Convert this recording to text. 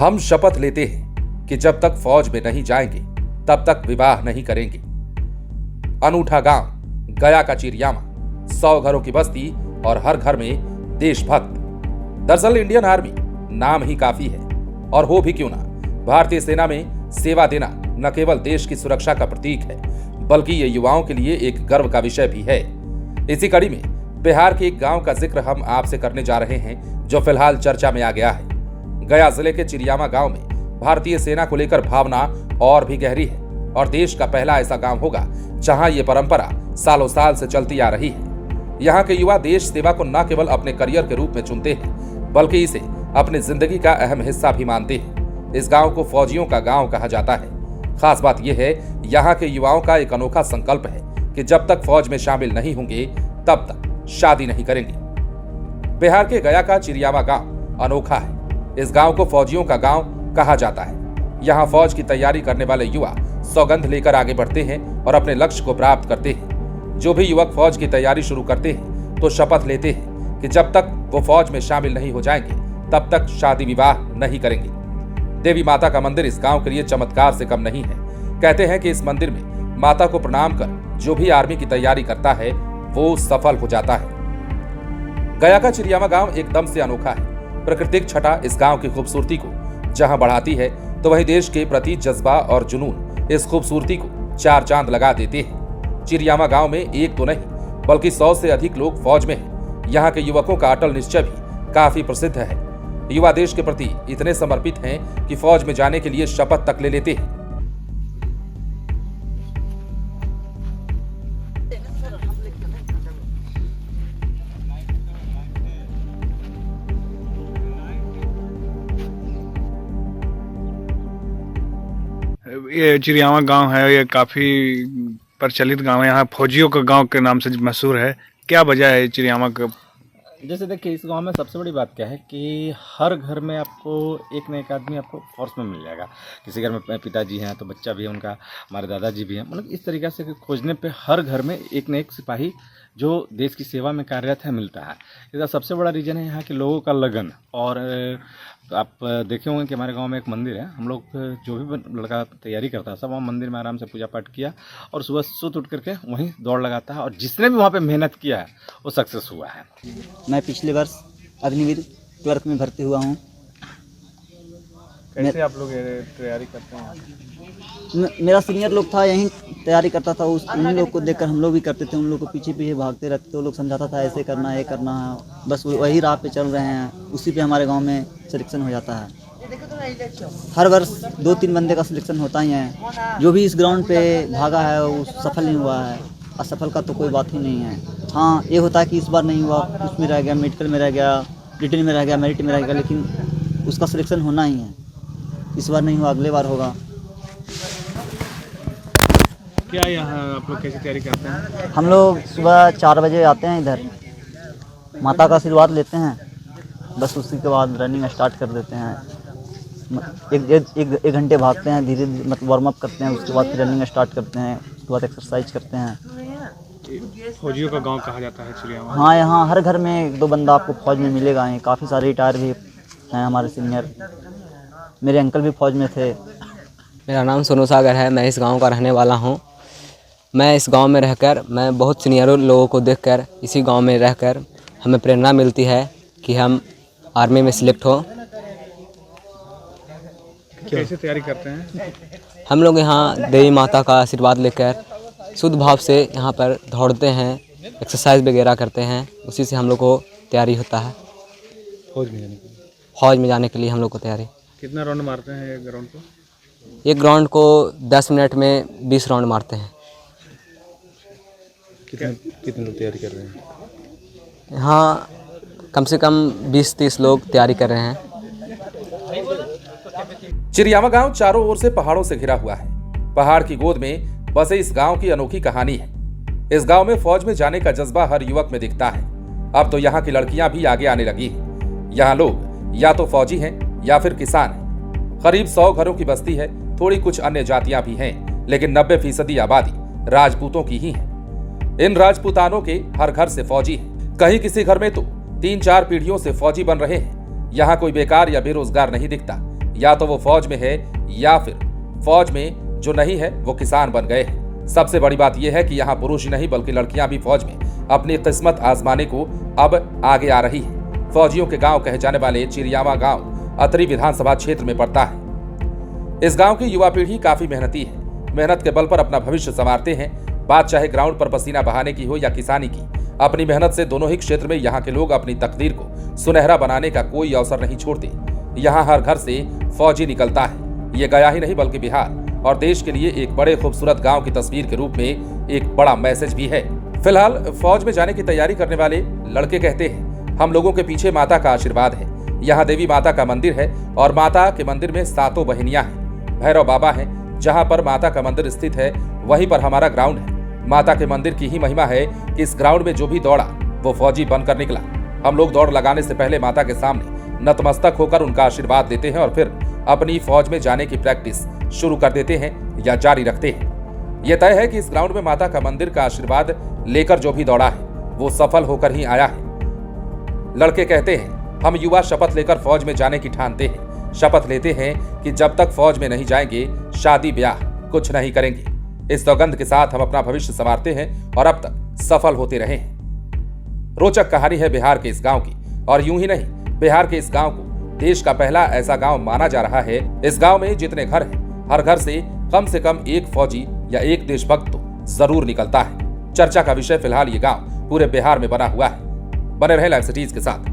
हम शपथ लेते हैं कि जब तक फौज में नहीं जाएंगे तब तक विवाह नहीं करेंगे। अनूठा गांव, गया का चिरियामा, 100 घरों की बस्ती और हर घर में देशभक्त। दरअसल इंडियन आर्मी नाम ही काफी है, और हो भी क्यों ना, भारतीय सेना में सेवा देना न केवल देश की सुरक्षा का प्रतीक है, बल्कि ये युवाओं के लिए एक गर्व का विषय भी है। इसी कड़ी में बिहार के एक गांव का जिक्र हम आपसे करने जा रहे हैं, जो फिलहाल चर्चा में आ गया है। गया जिले के चिरियामा गांव में भारतीय सेना को लेकर भावना और भी गहरी है, और देश का पहला ऐसा गांव होगा जहां ये परंपरा सालों साल से चलती आ रही है। यहाँ के युवा देश सेवा को न केवल अपने करियर के रूप में चुनते हैं, बल्कि इसे अपनी जिंदगी का अहम हिस्सा भी मानते हैं। इस गांव को फौजियों का गांव कहा जाता है। खास बात यह है, यहाँ के युवाओं का एक अनोखा संकल्प है कि जब तक फौज में शामिल नहीं होंगे तब तक शादी नहीं करेंगे। बिहार के गया का चिरियामा गांव अनोखा है। इस गांव को फौजियों का गांव कहा जाता है। यहाँ फौज की तैयारी करने वाले युवा सौगंध लेकर आगे बढ़ते हैं और अपने लक्ष्य को प्राप्त करते हैं। जो भी युवक फौज की तैयारी शुरू करते हैं तो शपथ लेते हैं कि जब तक वो फौज में शामिल नहीं हो जाएंगे तब तक शादी विवाह नहीं करेंगे। देवी माता का मंदिर इस गांव के लिए चमत्कार से कम नहीं है। कहते हैं कि इस मंदिर में माता को प्रणाम कर जो भी आर्मी की तैयारी करता है वो सफल हो जाता है। गया का चिरियामा गांव एकदम से अनोखा है। प्राकृतिक छटा इस गांव की खूबसूरती को जहां बढ़ाती है, तो वहीं देश के प्रति जज्बा और जुनून इस खूबसूरती को 4 चांद लगा देते हैं। चिरियामा गांव में एक तो नहीं बल्कि 100 से अधिक लोग फौज में हैं। यहाँ के युवकों का अटल निश्चय भी काफी प्रसिद्ध है। युवा देश के प्रति इतने समर्पित हैं कि फौज में जाने के लिए शपथ तक ले लेते हैं। ये चिरियामा गांव है, ये काफ़ी प्रचलित गांव है। यहाँ फौजियों का गांव के नाम से मशहूर है। क्या वजह है चिरियामा का? जैसे देखिए, इस गांव में सबसे बड़ी बात क्या है कि हर घर में आपको एक न एक आदमी आपको फोर्स में मिल जाएगा। किसी घर में पिताजी हैं तो बच्चा भी है उनका, हमारे दादाजी भी हैं। मतलब इस तरीक़े से खोजने पे हर घर में एक न एक सिपाही जो देश की सेवा में कार्यरत है मिलता है। इसका सबसे बड़ा रीज़न है यहाँ के लोगों का लगन। और आप देखे होंगे कि हमारे गांव में एक मंदिर है। हम लोग जो भी लड़का तैयारी करता है सब वहाँ मंदिर में आराम से पूजा पाठ किया और सुबह सुत उठ करके वहीं दौड़ लगाता है, और जिसने भी वहाँ पे मेहनत किया है वो सक्सेस हुआ है। मैं पिछले वर्ष अग्निवीर क्लर्क में भर्ती हुआ हूँ। कैसे आप लोग तैयारी करते हैं? मेरा सीनियर लोग था, यहीं तैयारी करता था। उन लोग को देखकर हम लोग भी करते थे। उन लोग को पीछे पीछे भागते रहते थे। वो लोग समझाता था ऐसे करना है, ये करना है, बस वही राह पे चल रहे हैं। उसी पे हमारे गांव में सिलेक्शन हो जाता है। हर वर्ष 2-3 बंदे का सिलेक्शन होता ही है। जो भी इस ग्राउंड पे भागा है वो सफल नहीं हुआ है। असफल का तो कोई बात ही नहीं है। हाँ, ये होता है कि इस बार नहीं हुआ, उसमें रह गया, मेडिकल में रह गया, रिटर्न में रह गया, मेरिट में रह गया, लेकिन उसका सिलेक्शन होना ही है। इस बार नहीं हुआ, अगले बार होगा। क्या यहाँ आप लोग कैसे तैयारी करते हैं? हम लोग सुबह 4 बजे आते हैं इधर, माता का आशीर्वाद लेते हैं, बस उसी के बाद रनिंग स्टार्ट कर देते हैं। एक घंटे भागते हैं, धीरे धीरे मतलब वार्म अप करते हैं, उसके बाद फिर रनिंग स्टार्ट करते हैं, उसके बाद एक्सरसाइज करते हैं। फौजियों का गांव कहा जाता है चिरियामा। हाँ, यहाँ हर घर में 1-2 बंदा आपको फौज में मिलेगा। काफ़ी सारे रिटायर भी हैं हमारे सीनियर। मेरे अंकल भी फौज में थे। मेरा नाम सोनू सागर है। मैं इस गांव का रहने वाला हूं। मैं इस गांव में रहकर, मैं बहुत सीनियरों लोगों को देखकर, इसी गांव में रहकर हमें प्रेरणा मिलती है कि हम आर्मी में सिलेक्ट हो। कैसे तैयारी करते हैं? हम लोग यहाँ देवी माता का आशीर्वाद लेकर शुद्ध भाव से यहाँ पर दौड़ते हैं, एक्सरसाइज वगैरह करते हैं, उसी से हम लोग को तैयारी होता है फौज में जाने के लिए। फौज में जाने के लिए हम लोग को तैयारी। कितना राउंड मारते हैं एक ग्राउंड को? एक ग्राउंड को 10 मिनट में 20 राउंड मारते हैं। कितने लोग तैयारी कर रहे हैं? यहाँ कम से कम 20-30 लोग तैयारी कर रहे हैं। चिरियामा गांव चारों ओर से पहाड़ों से घिरा हुआ है। पहाड़ की गोद में बसे इस गांव की अनोखी कहानी है। इस गांव में फौज में जाने का जज्बा हर युवक में दिखता है। अब तो यहाँ की लड़कियां भी आगे आने लगी हैं। यहाँ लोग या तो फौजी हैं या फिर किसान हैं। करीब 100 घरों की बस्ती है। थोड़ी कुछ अन्य जातियां भी हैं, लेकिन 90% आबादी राजपूतों की ही है। इन राजपूतानों के हर घर से फौजी है। कहीं किसी घर में तो 3-4 पीढ़ियों से फौजी बन रहे हैं। यहाँ कोई बेकार या बेरोजगार नहीं दिखता। या तो वो फौज में है या फिर फौज में जो नहीं है वो किसान बन गए हैं। सबसे बड़ी बात यह है कि यहाँ पुरुष ही नहीं बल्कि लड़कियां भी फौज में अपनी किस्मत आजमाने को अब आगे आ रही है। फौजियों के गांव कहे जाने वाले चिरियावा गांव अतरी विधानसभा क्षेत्र में पड़ता है। इस गांव की युवा पीढ़ी काफी मेहनती है, मेहनत के बल पर अपना भविष्य संवारते हैं। बात चाहे ग्राउंड पर पसीना बहाने की हो या किसानी की, अपनी मेहनत से दोनों ही क्षेत्र में यहाँ के लोग अपनी तकदीर को सुनहरा बनाने का कोई अवसर नहीं छोड़ते। यहाँ हर घर से फौजी निकलता है। ये गया ही नहीं बल्कि बिहार और देश के लिए एक बड़े खूबसूरत गांव की तस्वीर के रूप में एक बड़ा मैसेज भी है। फिलहाल फौज में जाने की तैयारी करने वाले लड़के कहते हैं, हम लोगों के पीछे माता का आशीर्वाद है। यहाँ देवी माता का मंदिर है और माता के मंदिर में 7 बहनियां हैं। भैरव बाबा हैं। जहाँ पर माता का मंदिर स्थित है वहीं पर हमारा ग्राउंड है। माता के मंदिर की ही महिमा है कि इस ग्राउंड में जो भी दौड़ा वो फौजी बनकर निकला। हम लोग दौड़ लगाने से पहले माता के सामने नतमस्तक होकर उनका आशीर्वाद लेते हैं और फिर अपनी फौज में जाने की प्रैक्टिस शुरू कर देते हैं या जारी रखते हैं। यह तय है कि इस ग्राउंड में माता का मंदिर का आशीर्वाद लेकर जो भी दौड़ा है वो सफल होकर ही आया है। लड़के कहते हैं, हम युवा शपथ लेकर फौज में जाने की ठानते हैं। शपथ लेते हैं कि जब तक फौज में नहीं जाएंगे शादी ब्याह कुछ नहीं करेंगे। इस सौगंध के साथ हम अपना भविष्य संवारते हैं और अब तक सफल होते रहे हैं। रोचक कहानी है बिहार के इस गांव की, और यूं ही नहीं, बिहार के इस गांव को देश का पहला ऐसा गांव माना जा रहा है। इस गांव में जितने घर हैं, हर घर से कम एक फौजी या एक देशभक्त तो जरूर निकलता है। चर्चा का विषय फिलहाल ये गांव पूरे बिहार में बना हुआ है। बने रहे लाइव सिटीज के साथ।